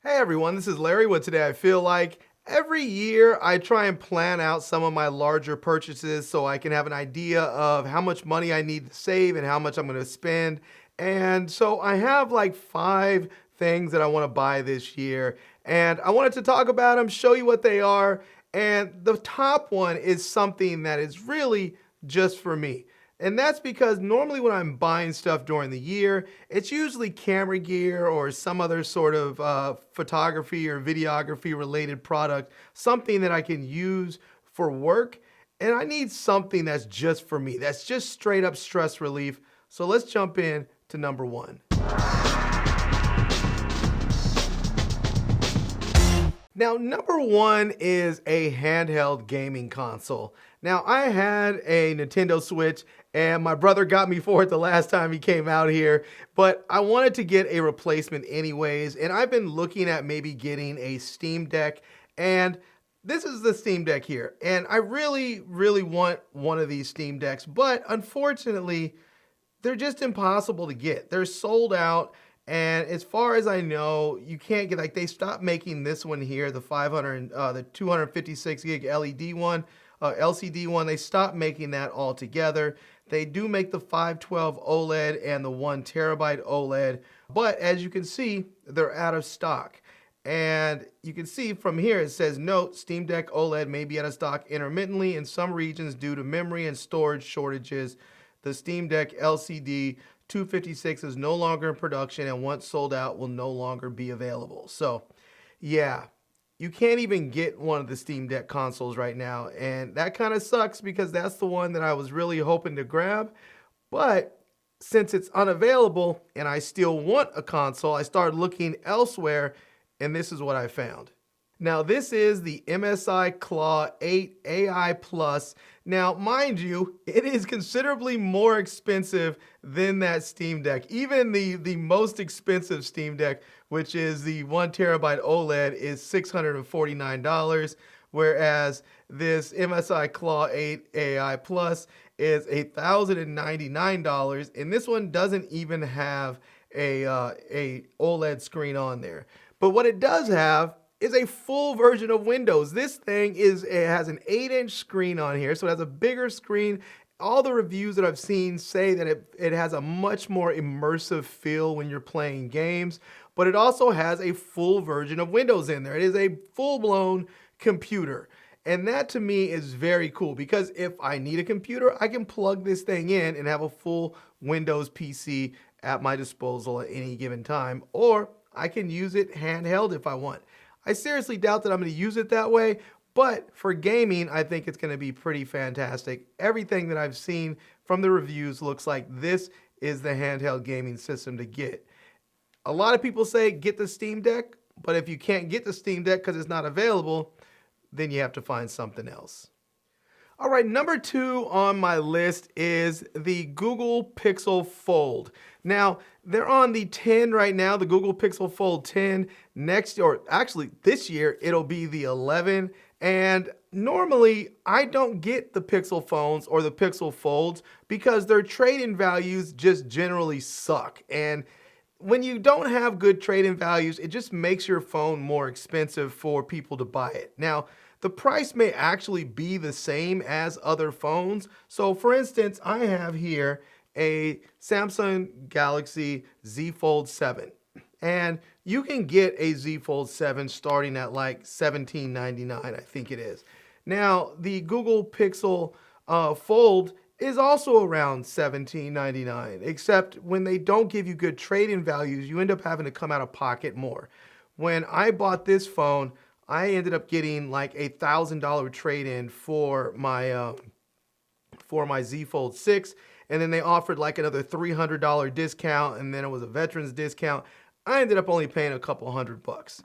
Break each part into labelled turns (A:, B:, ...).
A: Hey everyone, this is Larry with Today I Feel Like. Every year I try and plan out some of my larger purchases so I can have an idea of how much money I need to save and how much I'm going to spend. And so I have like 5 things that I want to buy this year. And I wanted to talk about them, show you what they are. And the top one is something that is really just for me. And that's because normally when I'm buying stuff during the year, it's usually camera gear or some other sort of photography or videography related product, something that I can use for work. And I need something that's just for me, that's just straight up stress relief. So let's jump in to number one. Now, number one is a handheld gaming console. Now, I had a Nintendo Switch and my brother got me for it the last time he came out here, but I wanted to get a replacement anyways, and I've been looking at maybe getting a Steam Deck, and this is the Steam Deck here, and I really want one of these Steam Decks, but unfortunately, they're just impossible to get. They're sold out. And as far as I know, you can't get, like, they stopped making this one here, the 256 gig LED one, LCD one. They stopped making that altogether. They do make the 512 OLED and the 1 terabyte OLED, but as you can see, they're out of stock. And you can see from here, it says, note, Steam Deck OLED may be out of stock intermittently in some regions due to memory and storage shortages. The Steam Deck LCD 256 is no longer in production and once sold out will no longer be available. So yeah, you can't even get one of the Steam Deck consoles right now. And that kind of sucks because that's the one that I was really hoping to grab. But since it's unavailable and I still want a console, I started looking elsewhere and this is what I found. Now this is the MSI Claw 8 AI Plus. Now mind you, it is considerably more expensive than that Steam Deck. Even the most expensive Steam Deck, which is the 1 terabyte OLED, is $649, whereas this MSI Claw 8 AI Plus is $1,099, and this one doesn't even have a OLED screen on there. But what it does have is a full version of Windows. This thing it has an 8-inch screen on here, so it has a bigger screen. All the reviews that I've seen say that it has a much more immersive feel when you're playing games, but it also has a full version of Windows in there. It is a full-blown computer. And that to me is very cool because if I need a computer, I can plug this thing in and have a full Windows PC at my disposal at any given time, or I can use it handheld if I want. I seriously doubt that I'm going to use it that way, but for gaming, I think it's going to be pretty fantastic. Everything that I've seen from the reviews looks like this is the handheld gaming system to get. A lot of people say get the Steam Deck, but if you can't get the Steam Deck because it's not available, then you have to find something else. All right, number 2 on my list is the Google Pixel Fold. Now, they're on the 10 right now, the Google Pixel Fold 10. Next, or actually this year, it'll be the 11. And normally, I don't get the Pixel phones or the Pixel Folds because their trade-in values just generally suck. And when you don't have good trade-in values, it just makes your phone more expensive for people to buy it. Now, the price may actually be the same as other phones. So for instance, I have here a Samsung Galaxy Z Fold 7. And you can get a Z Fold 7 starting at like $17.99, I think it is. Now, the Google Pixel Fold is also around $17.99, except when they don't give you good trade-in values, you end up having to come out of pocket more. When I bought this phone, I ended up getting like $1,000 trade-in for my Z Fold 6, and then they offered like another $300 discount, and then it was a veterans discount. I ended up only paying a couple $100.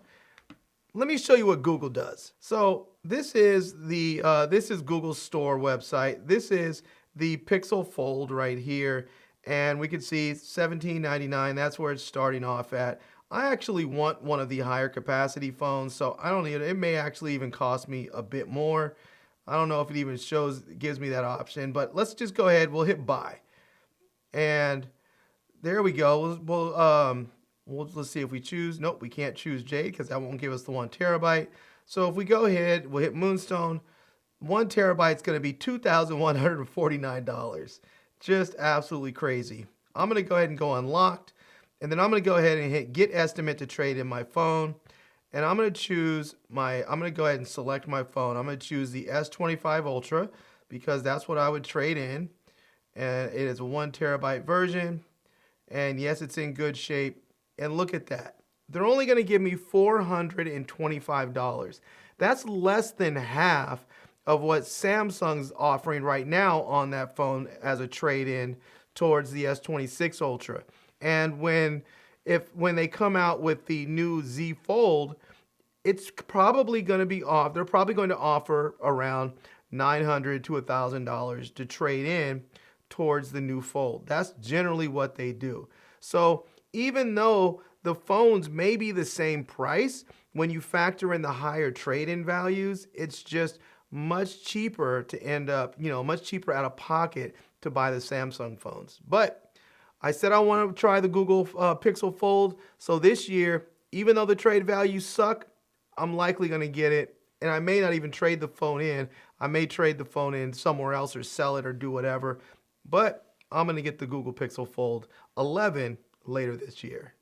A: Let me show you what Google does. So this is Google's store website. This is the Pixel Fold right here, and we can see $17.99. That's where it's starting off at. I actually want one of the higher capacity phones, so I don't need it. It may actually even cost me a bit more. I don't know if it even gives me that option, but let's just go ahead. We'll hit buy. And there we go. We'll let's see if we choose. Nope, we can't choose Jade because that won't give us the 1 terabyte. So if we go ahead, we'll hit Moonstone. 1 terabyte is going to be $2,149. Just absolutely crazy. I'm going to go ahead and go unlocked. And then I'm going to go ahead and hit get estimate to trade in my phone. And I'm going to choose I'm going to go ahead and select my phone. I'm going to choose the S25 Ultra because that's what I would trade in. And it is a 1 terabyte version. And yes, it's in good shape. And look at that. They're only going to give me $425. That's less than half of what Samsung's offering right now on that phone as a trade-in towards the S26 Ultra. And when they come out with the new Z Fold, it's probably going to be off. They're probably going to offer around $900 to $1,000 to trade in towards the new Fold. That's generally what they do. So even though the phones may be the same price, when you factor in the higher trade-in values, it's just much cheaper to end up, much cheaper out of pocket to buy the Samsung phones. But I said I want to try the Google Pixel Fold. So this year, even though the trade values suck, I'm likely going to get it. And I may not even trade the phone in. I may trade the phone in somewhere else or sell it or do whatever. But I'm going to get the Google Pixel Fold 11 later this year.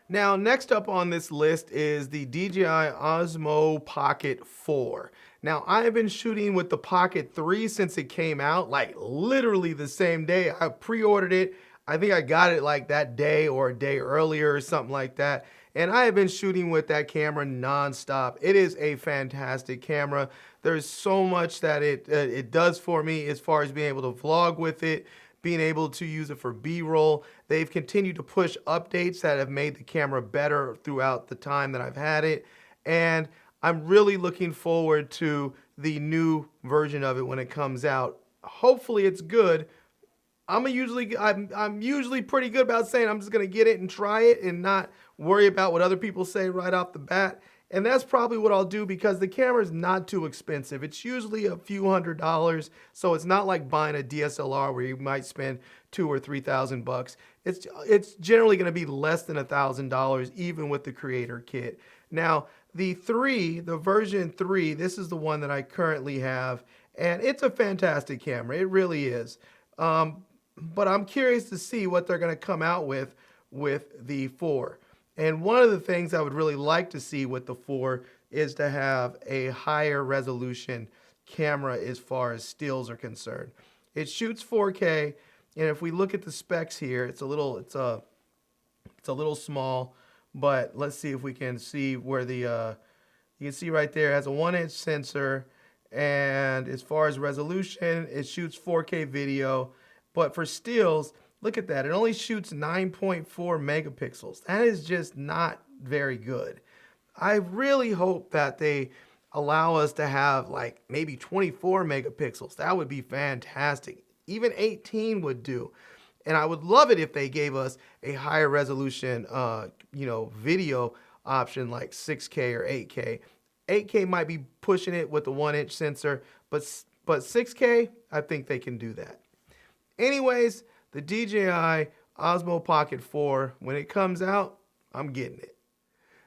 A: Now, next up on this list is the DJI Osmo Pocket 4. Now, I have been shooting with the Pocket 3 since it came out, like literally the same day. I pre-ordered it. I think I got it like that day or a day earlier or something like that. And I have been shooting with that camera nonstop. It is a fantastic camera. There's so much that it does for me as far as being able to vlog with it, being able to use it for B-roll. They've continued to push updates that have made the camera better throughout the time that I've had it. And I'm really looking forward to the new version of it when it comes out. Hopefully it's good. I'm usually pretty good about saying I'm just going to get it and try it and not worry about what other people say right off the bat. And that's probably what I'll do because the camera is not too expensive. It's usually a few $100s, so it's not like buying a DSLR where you might spend $2,000 or $3,000. It's generally going to be less than $1,000 even with the creator kit. Now, the version 3, this is the one that I currently have, and it's a fantastic camera. It really is. But I'm curious to see what they're going to come out with the 4. And one of the things I would really like to see with the 4 is to have a higher resolution camera as far as stills are concerned. It shoots 4K, and if we look at the specs here, it's a little small, but let's see if we can see where the you can see right there it has a 1-inch sensor, and as far as resolution, it shoots 4K video, but for stills, look at that. It only shoots 9.4 megapixels. That is just not very good. I really hope that they allow us to have like maybe 24 megapixels. That would be fantastic. Even 18 would do. And I would love it if they gave us a higher resolution, video option like 6K or 8K. 8K might be pushing it with the 1-inch sensor, but 6K, I think they can do that. Anyways, the DJI Osmo Pocket 4, when it comes out, I'm getting it.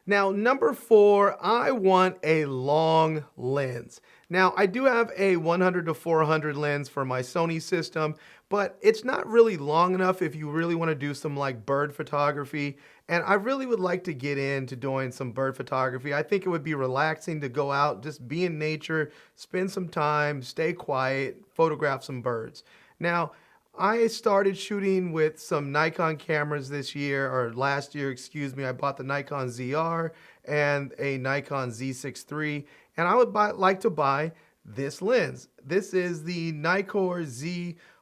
A: Now, number 4, I want a long lens. Now, I do have a 100 to 400 lens for my Sony system, but it's not really long enough if you really want to do some like bird photography. And I really would like to get into doing some bird photography. I think it would be relaxing to go out, just be in nature, spend some time, stay quiet, photograph some birds. Now, I started shooting with some Nikon cameras this year, or last year, excuse me. I bought the Nikon ZR and a Nikon Z6 and I would like to buy this lens. This is the Nikkor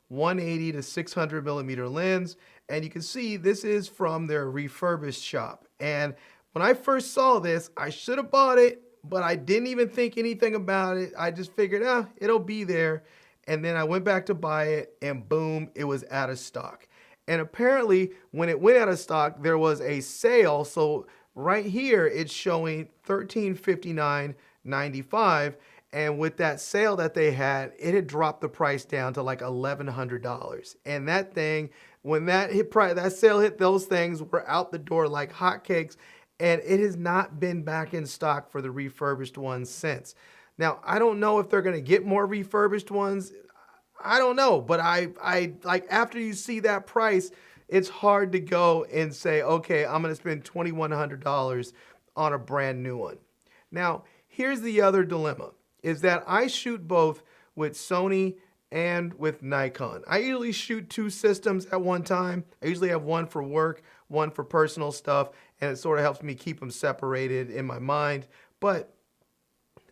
A: Z180 to 600 millimeter lens, and you can see this is from their refurbished shop. And when I first saw this, I should have bought it, but I didn't even think anything about it. I just figured, it'll be there. And then I went back to buy it, and boom, it was out of stock. And apparently, when it went out of stock, there was a sale. So right here, it's showing $1,359.95. And with that sale that they had, it had dropped the price down to like $1,100. And that thing When that sale hit, those things were out the door like hotcakes, and it has not been back in stock for the refurbished ones since. Now, I don't know if they're going to get more refurbished ones. I don't know, but I like, after you see that price, it's hard to go and say, okay, I'm going to spend $2,100 on a brand new one. Now, here's the other dilemma, is that I shoot both with Sony and with Nikon. I usually shoot two systems at one time. I usually have one for work, one for personal stuff, and it sort of helps me keep them separated in my mind. But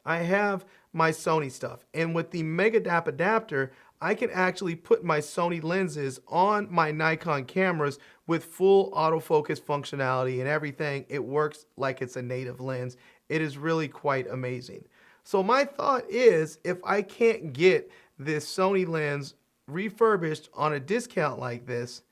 A: I have my Sony stuff, and with the Megadap adapter, I can actually put my Sony lenses on my Nikon cameras with full autofocus functionality and everything. It works like it's a native lens. It is really quite amazing. So my thought is, if I can't get this Sony lens refurbished on a discount like this,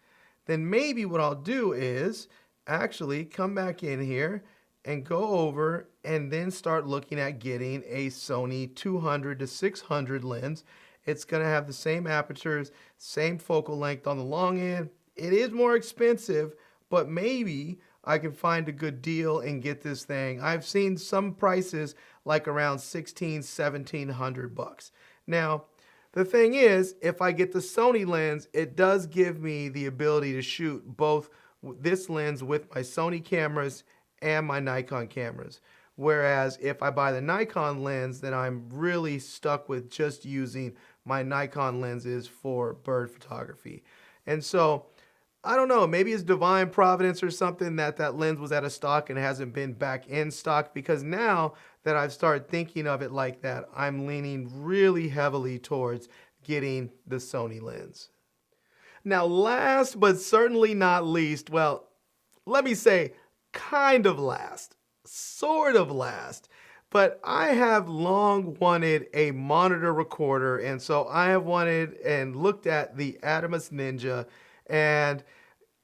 A: then maybe what I'll do is actually come back in here and go over and then start looking at getting a Sony 200 to 600 lens. It's going to have the same apertures, same focal length on the long end. It is more expensive, but maybe I can find a good deal and get this thing. I've seen some prices like around $1,600-1,700. Now, the thing is, if I get the Sony lens, it does give me the ability to shoot both this lens with my Sony cameras and my Nikon cameras. Whereas if I buy the Nikon lens, then I'm really stuck with just using my Nikon lenses for bird photography. And so, I don't know, maybe it's divine providence or something that that lens was out of stock and hasn't been back in stock, because now that I've started thinking of it like that, I'm leaning really heavily towards getting the Sony lens. Now, last but certainly not least, well, let me say kind of last, sort of last, but I have long wanted a monitor recorder, and so I have wanted and looked at the Atomos Ninja, and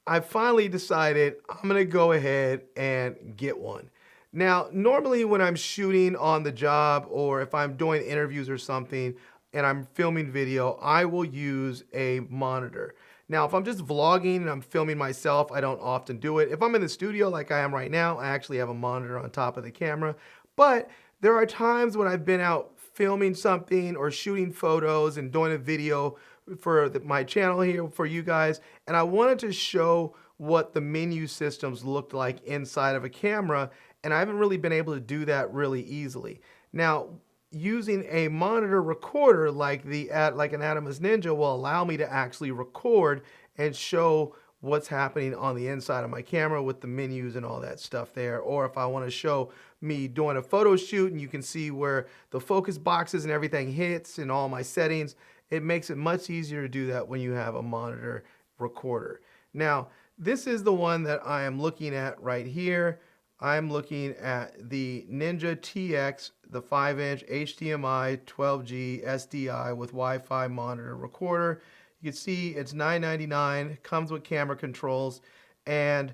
A: I finally decided I'm going to go ahead and get one. Now, normally when I'm shooting on the job, or if I'm doing interviews or something and I'm filming video, I will use a monitor. Now, if I'm just vlogging and I'm filming myself, I don't often do it. If I'm in the studio like I am right now, I actually have a monitor on top of the camera. But there are times when I've been out filming something or shooting photos and doing a video for my channel here for you guys, and I wanted to show what the menu systems looked like inside of a camera, and I haven't really been able to do that really easily. Now, using a monitor recorder like an Atomos Ninja will allow me to actually record and show what's happening on the inside of my camera with the menus and all that stuff there. Or if I want to show me doing a photo shoot and you can see where the focus boxes and everything hits and all my settings, it makes it much easier to do that when you have a monitor recorder. Now, this is the one that I am looking at right here. I'm looking at the Ninja TX, the 5-inch HDMI 12G SDI with Wi-Fi monitor recorder. You can see it's $9.99, comes with camera controls, and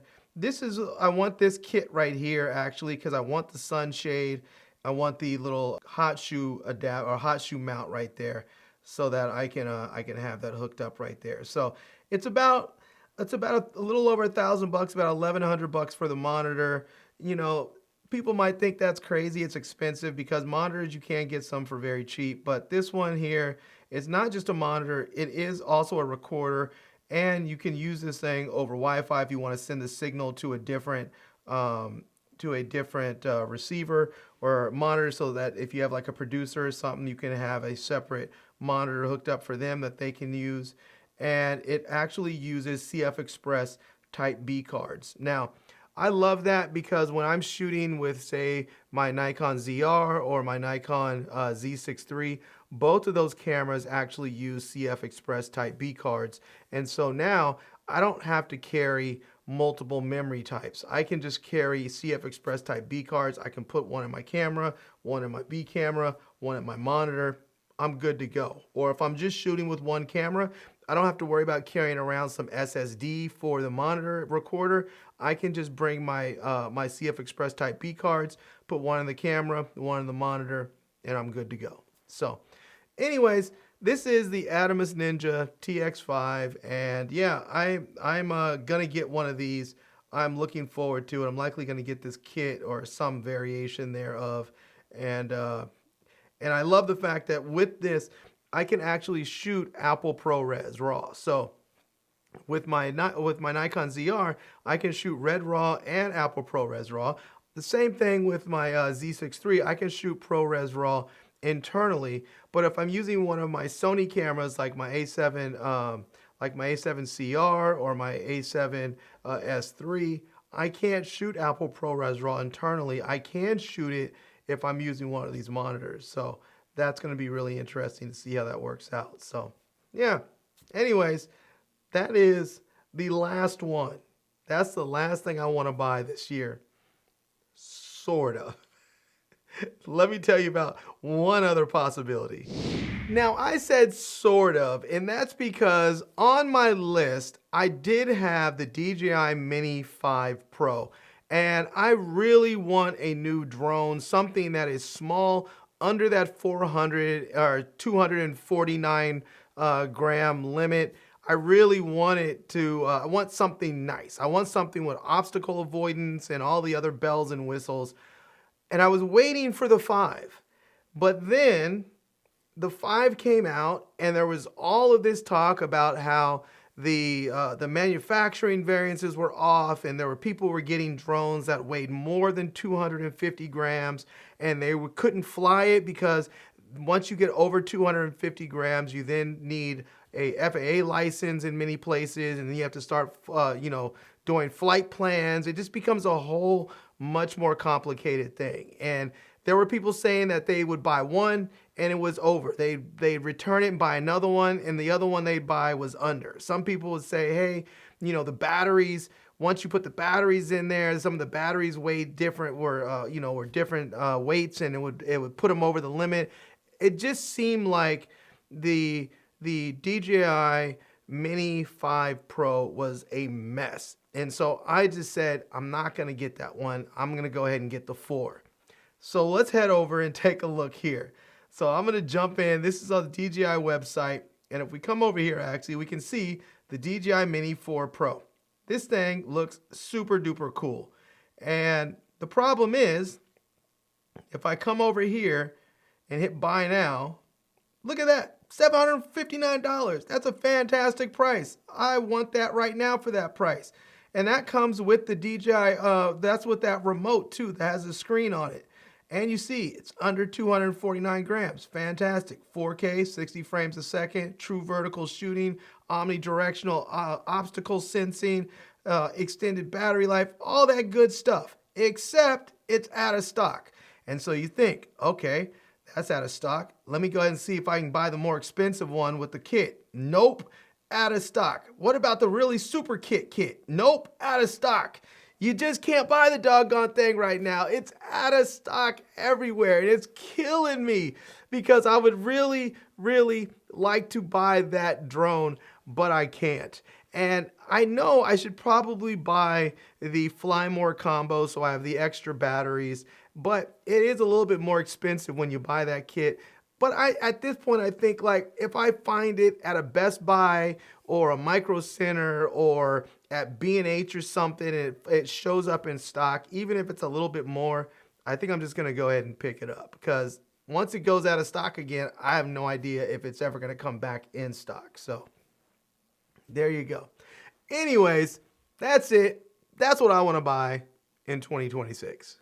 A: I want this kit right here actually because I want the sunshade, I want the little hot shoe mount right there, so that I can have that hooked up right there. So it's about a little over $1,000, about $1,100 for the monitor. You know, people might think that's crazy. It's expensive because monitors you can get some for very cheap, but this one here is not just a monitor. It is also a recorder, and you can use this thing over Wi-Fi if you want to send the signal to a different receiver or monitor, so that if you have like a producer or something, you can have a separate monitor hooked up for them that they can use. And it actually uses CF Express Type B cards. Now, I love that because when I'm shooting with, say, my Nikon ZR or my Nikon Z6 III, both of those cameras actually use CF Express Type B cards. And so now I don't have to carry multiple memory types. I can just carry CF Express Type B cards. I can put one in my camera, one in my B camera, one in my monitor. I'm good to go. Or if I'm just shooting with one camera, I don't have to worry about carrying around some SSD for the monitor recorder. I can just bring my my CF Express Type B cards, put one in the camera, one in the monitor, and I'm good to go. So anyways, this is the Adamas Ninja TX5, and yeah, I'm gonna get one of these. I'm looking forward to it. I'm likely gonna get this kit or some variation thereof, and I love the fact that with this, I can actually shoot Apple ProRes RAW. So with my Nikon ZR, I can shoot Red RAW and Apple ProRes RAW. The same thing with my Z6 III, I can shoot ProRes RAW internally. But if I'm using one of my Sony cameras, like my A7 CR or my A7 S3, I can't shoot Apple ProRes RAW internally. I can shoot it if I'm using one of these monitors. So that's going to be really interesting to see how that works out. So yeah, anyways, that is the last one. That's the last thing I want to buy this year. Sort of. Let me tell you about one other possibility. Now, I said sort of, and that's because on my list, I did have the DJI Mini 5 Pro, and I really want a new drone, something that is small, under that 400 or 249 gram limit. I really want it to, I want something nice. I want something with obstacle avoidance and all the other bells and whistles. And I was waiting for the 5. But then the 5 came out, and there was all of this talk about how the manufacturing variances were off, and there were people who were getting drones that weighed more than 250 grams, and they couldn't fly it because once you get over 250 grams, you then need a FAA license in many places, and then you have to start, doing flight plans. It just becomes a whole much more complicated thing. And there were people saying that they would buy one and it was over. They'd return it and buy another one, and the other one they'd buy was under. Some people would say, hey, the batteries, once you put the batteries in there, some of the batteries weighed different, were different weights, and it would put them over the limit. It just seemed like the DJI Mini 5 Pro was a mess. And so I just said, I'm not going to get that one. I'm going to go ahead and get the 4. So let's head over and take a look here. So I'm going to jump in. This is on the DJI website. And if we come over here, actually, we can see the DJI Mini 4 Pro. This thing looks super duper cool. And the problem is, if I come over here and hit buy now, look at that, $759. That's a fantastic price. I want that right now for that price. And that comes with the DJI, that's with that remote too, that has a screen on it. And you see, it's under 249 grams. Fantastic. 4K, 60 frames a second, true vertical shooting, omnidirectional obstacle sensing, extended battery life, all that good stuff, except it's out of stock. And so you think, okay, that's out of stock. Let me go ahead and see if I can buy the more expensive one with the kit. Nope, out of stock. What about the really super kit? Nope, out of stock. You just can't buy the doggone thing right now. It's out of stock everywhere, and it's killing me because I would really, really like to buy that drone, but I can't. And I know I should probably buy the Fly More combo so I have the extra batteries, but it is a little bit more expensive when you buy that kit. But at this point, I think, like, if I find it at a Best Buy or a Micro Center or at B&H or something, and it shows up in stock, even if it's a little bit more, I think I'm just going to go ahead and pick it up. Because once it goes out of stock again, I have no idea if it's ever going to come back in stock. So there you go. Anyways, that's it. That's what I want to buy in 2026.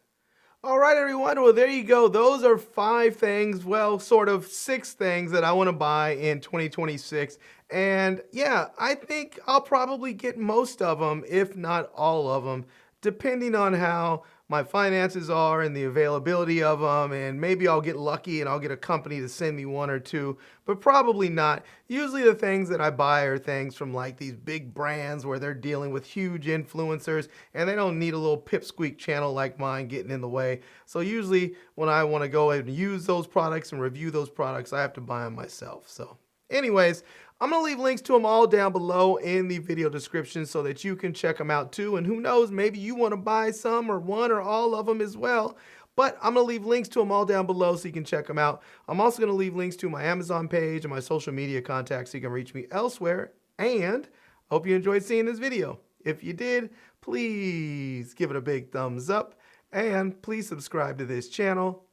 A: All right, everyone. Well, there you go. Those are 5 things, well, sort of 6 things that I want to buy in 2026. And yeah, I think I'll probably get most of them, if not all of them, depending on how my finances are and the availability of them. And maybe I'll get lucky and I'll get a company to send me 1 or 2, but probably not. Usually the things that I buy are things from like these big brands where they're dealing with huge influencers and they don't need a little pipsqueak channel like mine getting in the way. So usually when I want to go and use those products and review those products, I have to buy them myself. So anyways, I'm going to leave links to them all down below in the video description so that you can check them out too. And who knows, maybe you want to buy some or one or all of them as well. But I'm going to leave links to them all down below so you can check them out. I'm also going to leave links to my Amazon page and my social media contacts so you can reach me elsewhere. And I hope you enjoyed seeing this video. If you did, please give it a big thumbs up. And please subscribe to this channel.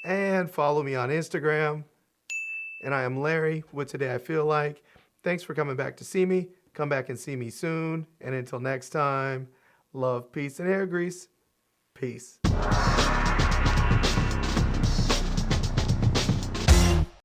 A: And follow me on Instagram. And I am Larry with Today I Feel Like. Thanks for coming back to see me. Come back and see me soon. And until next time, love, peace, and hair grease. Peace.